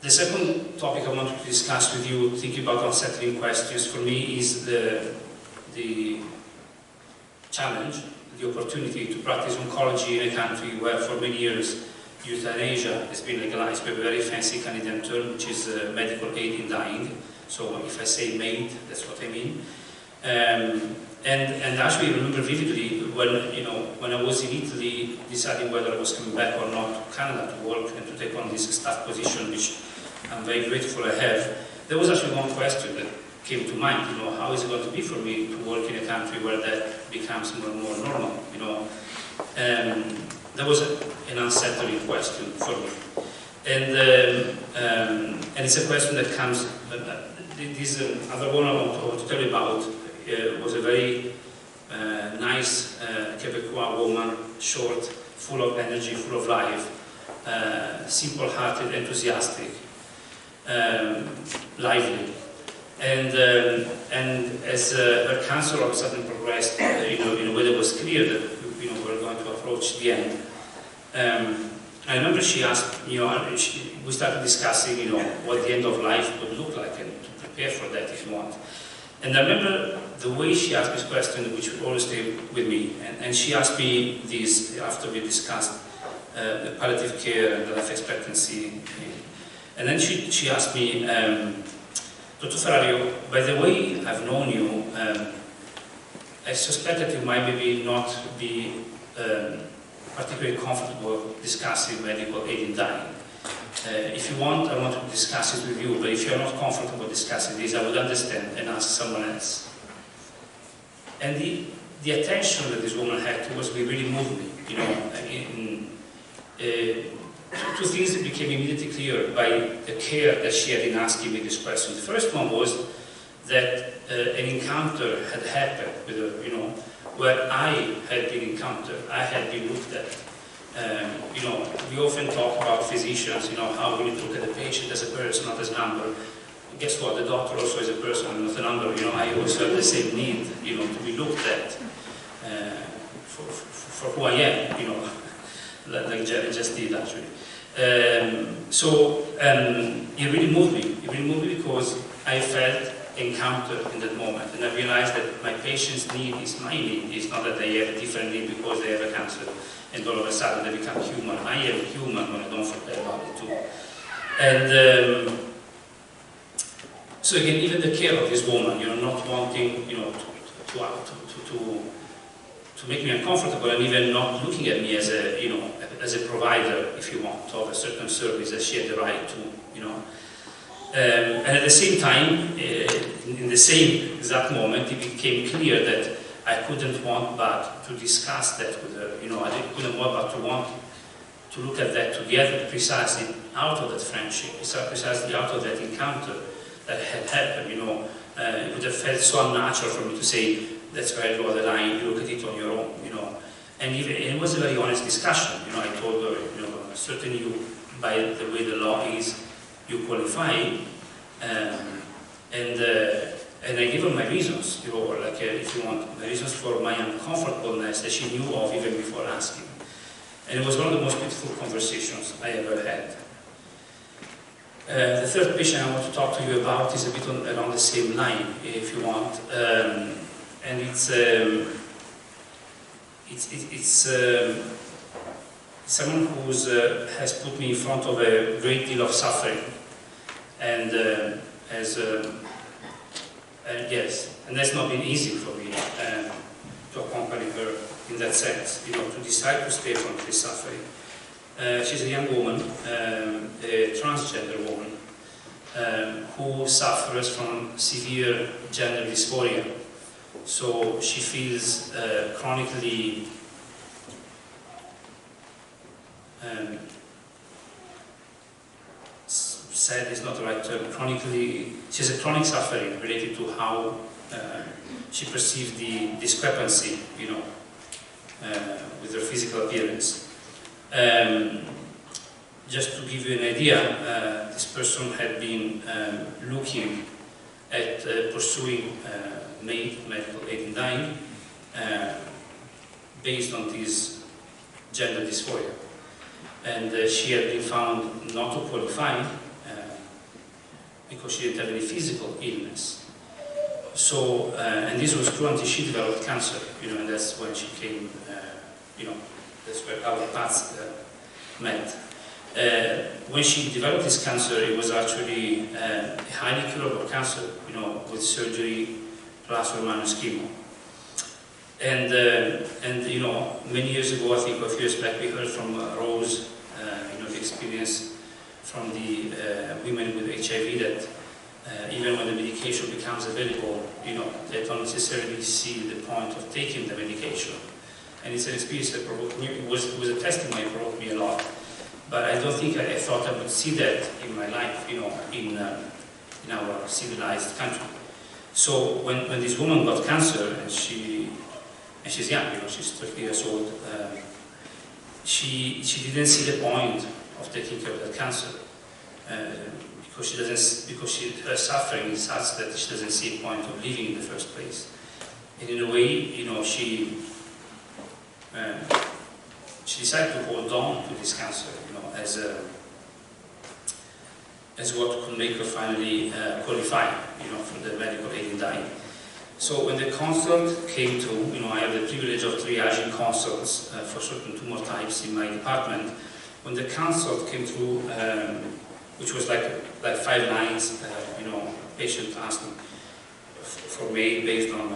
The second topic I wanted to discuss with you, thinking about unsettling questions, for me is the challenge, the opportunity to practice oncology in a country where for many years euthanasia has been legalized by a very fancy Canadian term, which is medical aid in dying. So if I say MAID, that's what I mean. And actually I remember vividly when I was in Italy deciding whether I was coming back or not to Canada to work and to take on this staff position, which I'm very grateful I have. There was actually one question that came to mind, how is it going to be for me to work in a country where that becomes more and more normal, That was an unsettling question for me. And it's a question that comes, this other one I want to tell you about was a very nice Quebecois woman, short, full of energy, full of life, simple-hearted, enthusiastic, lively. And as her cancer all of a sudden progressed, in a way that was clear that we were going to approach the end. I remember she asked, we started discussing, what the end of life would look like and to prepare for that if you want. And I remember the way she asked this question, which would always stay with me. And she asked me this after we discussed the palliative care and the life expectancy. And then she asked me, Dr. Ferrario, by the way I've known you, I suspect that you might maybe not be particularly comfortable discussing medical aid in dying. If you want, I want to discuss it with you, but if you're not comfortable discussing this, I would understand and ask someone else. And the attention that this woman had towards me really moved me, Two things that became immediately clear by the care that she had in asking me this question. The first one was that an encounter had happened with her, where I had been encountered, I had been looked at. We often talk about physicians, how we look at the patient as a person, not as a number. Guess what? The doctor also is a person, not a number. I also have the same need, to be looked at for who I am, like Jerry just did actually. It really moved me. It really moved me because I felt encountered in that moment, and I realized that my patient's need is my need. It's not that they have a different need because they have a cancer, and all of a sudden they become human. I am human when I don't forget about it too. And so again, even the care of this woman, not wanting, to make me uncomfortable, and even not looking at me as a, as a provider, if you want, of a certain service that she had the right to, And at the same time, in the same exact moment, it became clear that I couldn't want but to discuss that with her. I couldn't want but to look at that together, precisely out of that friendship, precisely out of that encounter that had happened. It would have felt so unnatural for me to say, that's where I draw the line, you look at it on your own, And it was a very honest discussion. I told her, certainly you, by the way the law is, you qualify, and I gave her my reasons, if you want, my reasons for my uncomfortableness that she knew of even before asking. And it was one of the most beautiful conversations I ever had. The third patient I want to talk to you about is a bit along the same line, if you want, and it's someone who has put me in front of a great deal of suffering, and and that's not been easy for me to accompany her in that sense, to decide to stay from this suffering. She's a young woman, a transgender woman, who suffers from severe gender dysphoria. So she feels chronically sad is not the right term. She has a chronic suffering related to how she perceives the discrepancy, with her physical appearance. Just to give you an idea, this person had been looking at pursuing medical aid in dying based on this gender dysphoria. And she had been found not to qualify because she didn't have any physical illness. So, and this was true until she developed cancer, and that's when she came, that's where our paths met. When she developed this cancer, it was actually a highly curable cancer, with surgery plus or minus chemo. And many years ago, I think a few years back, we heard from Rose, the experience from the women with HIV that even when the medication becomes available, they don't necessarily see the point of taking the medication. And it's an experience that provoked me. It was a testimony that provoked me a lot. But I don't think I thought I would see that in my life, in our civilized country. So when this woman got cancer, and she's young, she's 30 years old, she didn't see the point of taking care of that cancer because her suffering is such that she doesn't see a point of living in the first place. And in a way, she decided to hold on to this cancer, as what could make her finally qualify, for the medical aid in dying. So when the consult came through, I have the privilege of triaging consults for certain tumor types in my department. When the consult came through, which was like 5 lines, patient asked me for mail based on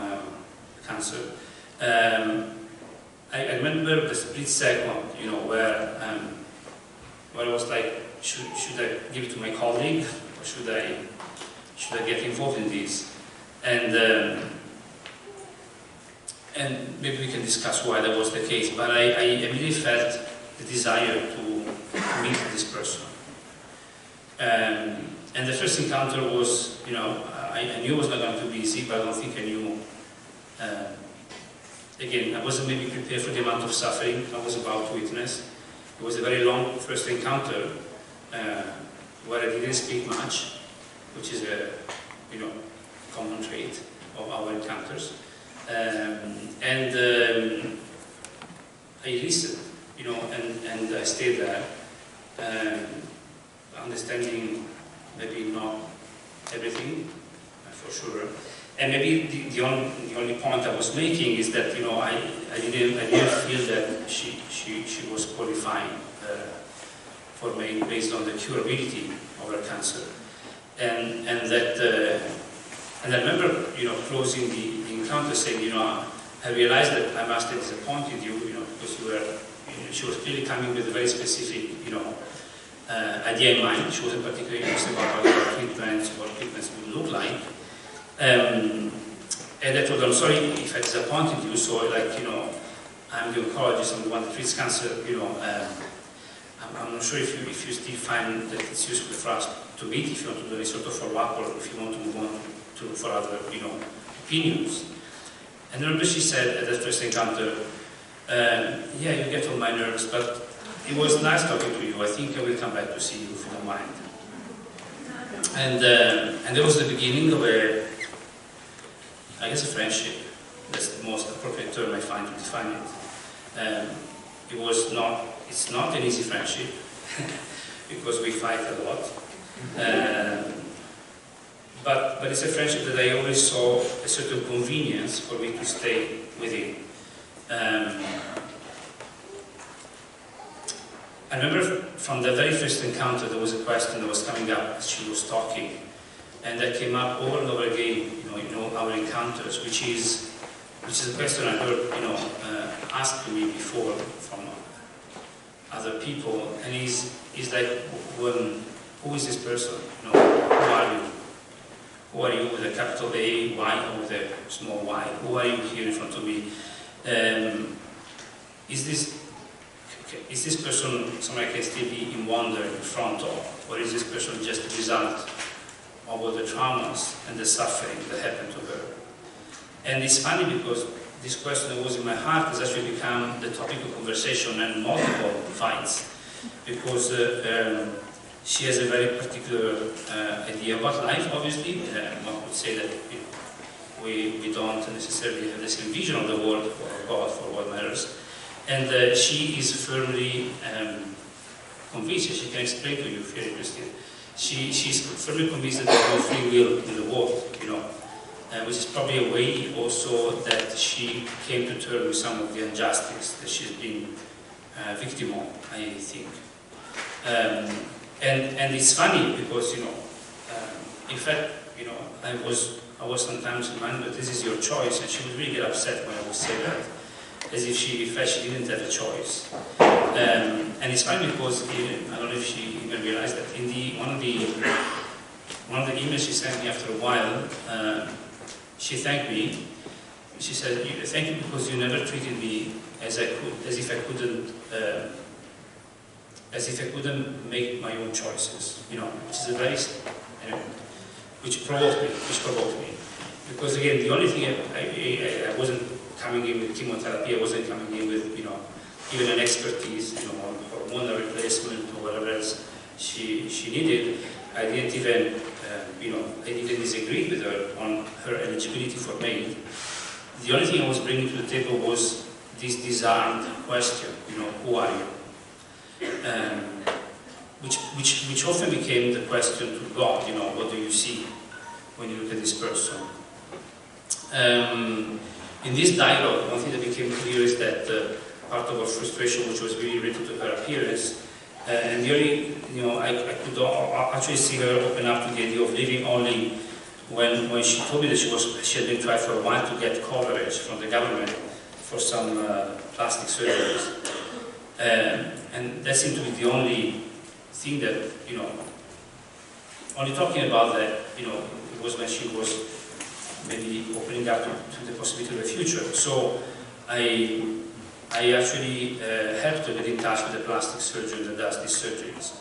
cancer. I remember the split second, where I was like, should I give it to my colleague, or should I get involved in this? And maybe we can discuss why that was the case. But I immediately felt the desire to meet this person. And the first encounter was, I knew it was not going to be easy, but I don't think I knew. Again, I wasn't maybe prepared for the amount of suffering I was about to witness. It was a very long first encounter where I didn't speak much, which is a common trait of our encounters. And I listened, and I stayed there, understanding maybe not everything, for sure. And maybe the only point I was making is that I didn't feel that she was qualifying for me based on the curability of her cancer, and I remember closing the encounter saying I realized that I must have disappointed you because she was clearly coming with a very specific idea in mind. She wasn't particularly interested about what treatments would look like. And And I told her, I'm sorry if I disappointed you, so like, you know, I'm the oncologist, I'm the one that treats cancer, you know, I'm not sure if you still find that it's useful for us to meet, if you want to do any sort of follow-up, or if you want to move on for other, you know, opinions. And remember she said at the first encounter, yeah, you get on my nerves, but it was nice talking to you. I think I will come back to see you if you don't mind. And that was the beginning of I guess a friendship. That's the most appropriate term I find to define it. It's not an easy friendship because we fight a lot. But it's a friendship that I always saw a certain convenience for me to stay within. I remember from the very first encounter there was a question that was coming up as she was talking, and that came up over and over again, you know our encounters, which is a question I heard, you know, asked to me before from other people, and is like, who is this person? You know, who are you? Who are you with a capital A, Y, or with a small y? Who are you here in front of me? Is this person somebody I can still be in wonder in front of? Or is this person just a result of all the traumas and the suffering that happened to her? And it's funny because this question that was in my heart has actually become the topic of conversation and multiple fights, because she has a very particular idea about life, obviously. One would say that we don't necessarily have the same vision of the world or of God, for what matters. And she is firmly convinced, she can explain to you if you're interested, she's firmly convinced that there's no free will in the world, you know, which is probably a way also that she came to terms with some of the injustice that she's been victim of, I think. And it's funny because, you know, in fact, you know, I was sometimes reminded that this is your choice, and she would really get upset when I would say that, as if she didn't have a choice. And it's funny because I don't know if she even realized that in one of the emails she sent me after a while, she thanked me. She said, "Thank you because you never treated me as if I couldn't make my own choices." You know, which is a very, which provoked me. Because again, the only thing I wasn't coming in with chemotherapy, I wasn't coming in with, you know, even an expertise, you know, on hormonal replacement or whatever else she needed. I didn't even, I didn't disagree with her on her eligibility for Maid. The only thing I was bringing to the table was this disarmed question, you know, who are you? Which often became the question to God, you know, what do you see when you look at this person? In this dialogue, one thing that became clear is that part of her frustration, which was really related to her appearance, and the only, you know, I could actually see her open up to the idea of living only when she told me that she had been trying for a while to get coverage from the government for some plastic surgeries. And that seemed to be the only thing that, you know, only talking about that, you know, it was when she was maybe opening up to the possibility of a future. So I actually helped her get in touch with the plastic surgeon that does these surgeries.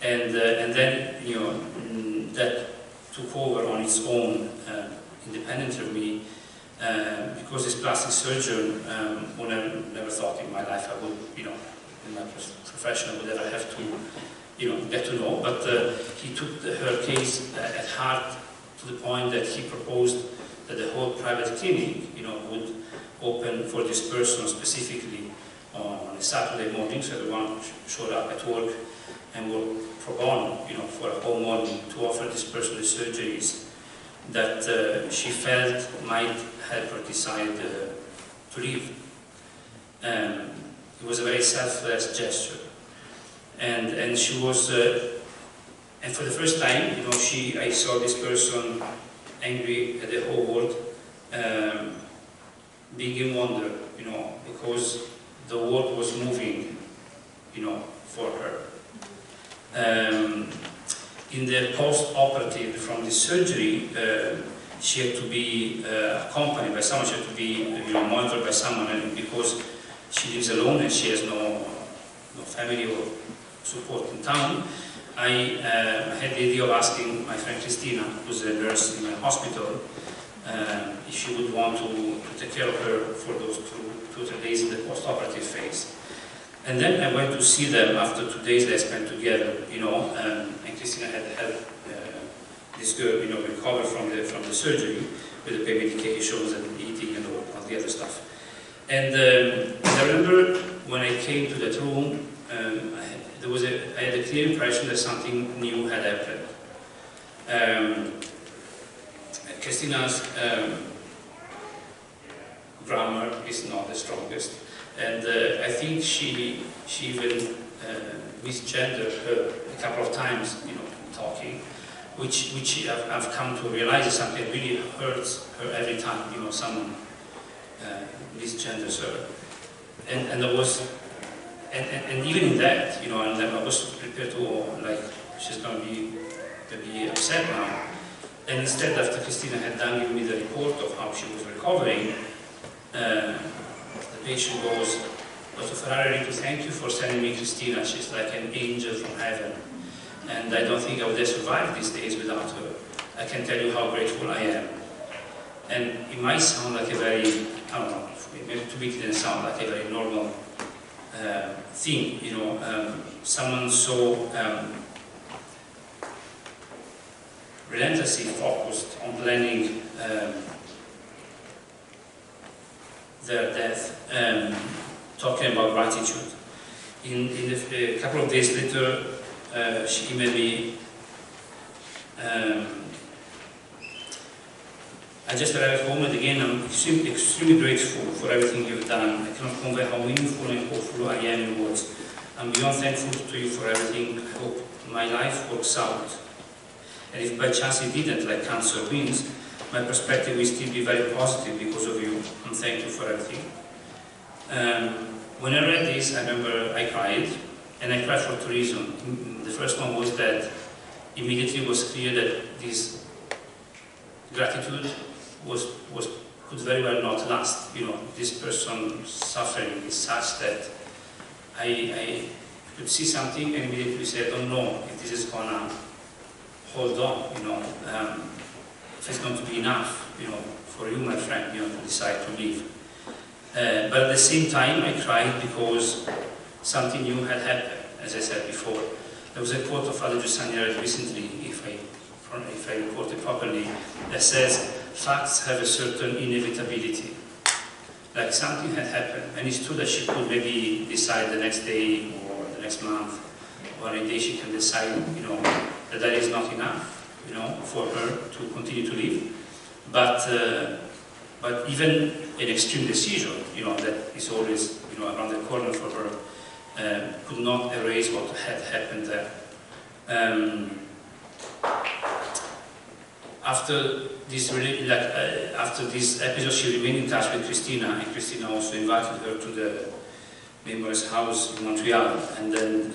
And then, you know, that took over on its own, independently of me, because this plastic surgeon, who never thought in my life I would, you know, in my profession I would ever have to, you know, get to know, but he took her case at heart to the point that he proposed that the whole private clinic, you know, would open for this person specifically on a Saturday morning, so everyone showed up at work and worked pro bono, you know, for a whole morning to offer this person the surgeries that she felt might help her decide to leave. It was a very selfless gesture, and she was, and for the first time, you know, I saw this person angry at the whole world, being in wonder, you know, because the world was moving, you know, for her. In the post-operative from the surgery, she had to be accompanied by someone, she had to be monitored by someone, and because she lives alone and she has no family or support in town, I had the idea of asking my friend Christina, who's a nurse in a hospital, if she would want to take care of her for those two or 3 days in the post-operative phase. And then I went to see them after 2 days they spent together, and Christina had helped this girl, recover from the surgery with the pain medications and eating and all the other stuff. And I remember when I came to that room, I had a clear impression that something new had happened. Christina's grammar is not the strongest, and I think she even misgendered her a couple of times, talking, which I've come to realize is something that really hurts her every time, someone misgenders her, and there was. And even in that, and I was prepared to, she's going to be upset now. And instead, after Christina had done giving me the report of how she was recovering, the patient goes, Dr. Ferrario, I need to thank you for sending me Christina. She's like an angel from heaven. And I don't think I would have survived these days without her. I can tell you how grateful I am. And it might sound like a very, I don't know, maybe to me it didn't sound like a very normal thing, someone so relentlessly focused on planning their death, talking about gratitude. A couple of days later, she emailed me, I just arrived home, and again I'm extremely grateful for everything you've done. I cannot convey how meaningful and hopeful I am in words. I'm beyond thankful to you for everything. I hope my life works out. And if by chance it didn't, like cancer wins, my perspective will still be very positive because of you. And thank you for everything. When I read this, I remember I cried. And I cried for 2 reasons. The first one was that immediately it was clear that this gratitude could very well not last. This person's suffering is such that I could see something and immediately say, I don't know if this is gonna hold on, if it's going to be enough, for you, my friend, to decide to leave. But at the same time, I cried because something new had happened, as I said before. There was a quote of Father Giussani read recently, if I quote it properly, that says, facts have a certain inevitability. Like something had happened, and it's true that she could maybe decide the next day or the next month, or a day she can decide, that is not enough, for her to continue to live. But even an extreme decision, that is always, around the corner for her, could not erase what had happened there. After this episode, she remained in touch with Christina, and Christina also invited her to the neighbor's house in Montreal, and then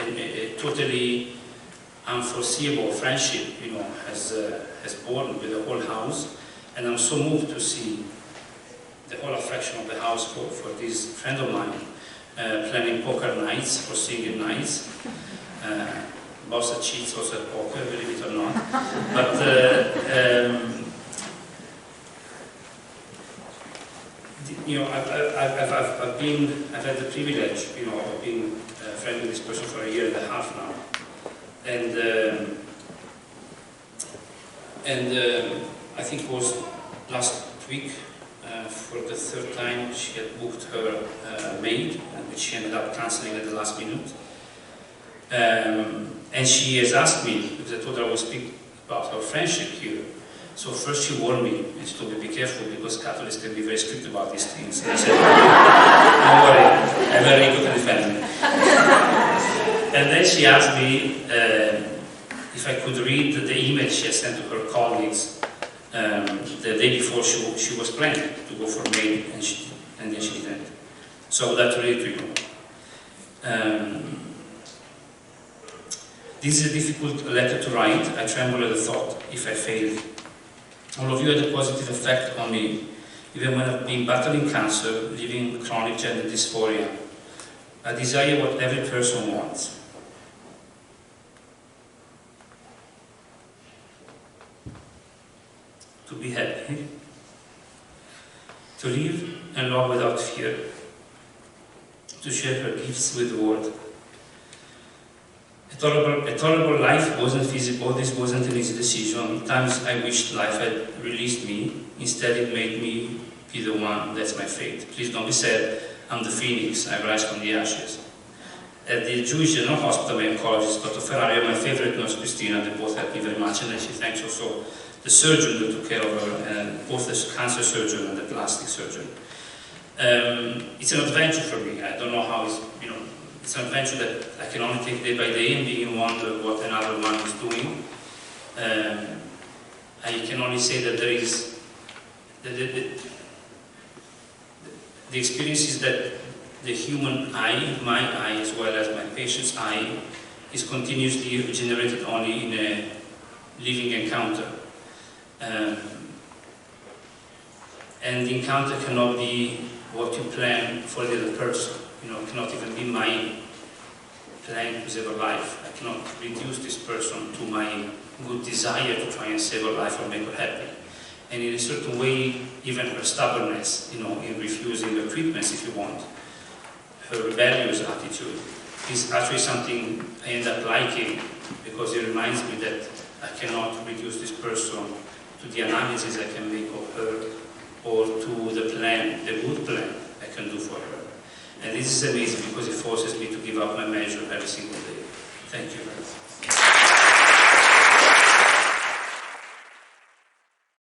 a totally unforeseeable friendship, has born with the whole house. And I'm so moved to see the whole affection of the house for this friend of mine, planning poker nights or singing nights. Bossa cheats also at poker, believe it or not. But I've had the privilege, of being a friend with this person for 1.5 years now, and I think it was last week, for the 3rd time, she had booked her maid, which she ended up cancelling at the last minute. And she has asked me, because I told her I would speak about our friendship here. So first she warned me, and she told me, be careful, because Catholics can be very strict about these things. And I said, don't worry, I'm very good to defend me. And then she asked me if I could read the email she had sent to her colleagues the day before she was planning to go for maid, and then she didn't. So I would like to read it to you. This is a difficult letter to write. I tremble at the thought if I fail. All of you had a positive effect on me, even when I've been battling cancer, living with chronic gender dysphoria. I desire what every person wants. To be happy, to live and love without fear, to share her gifts with the world. A tolerable life wasn't feasible, this wasn't an easy decision. At times I wished life had released me, instead it made me be the one. That's my fate. Please don't be sad, I'm the phoenix, I rise from the ashes. At the Jewish General Hospital, my oncologist, Dr. Ferrario, my favorite nurse, Christina, they both helped me very much, and then she thanks also the surgeon that took care of her, and both the cancer surgeon and the plastic surgeon. It's an adventure for me. I don't know how it's, it's an adventure that I can only take day by day and begin wonder what another one is doing. I can only say that there is, the experience is that the human eye, my eye as well as my patient's eye, is continuously regenerated only in a living encounter. And the encounter cannot be what you plan for the other person. It cannot even be my plan to save a life. I cannot reduce this person to my good desire to try and save her life or make her happy. And in a certain way, even her stubbornness, in refusing the treatments, if you want, her rebellious attitude, is actually something I end up liking, because it reminds me that I cannot reduce this person to the analysis I can make of her, or to the plan, the good plan I can do for her. And this is amazing because it forces me to give up my measure every single day. Thank you very much.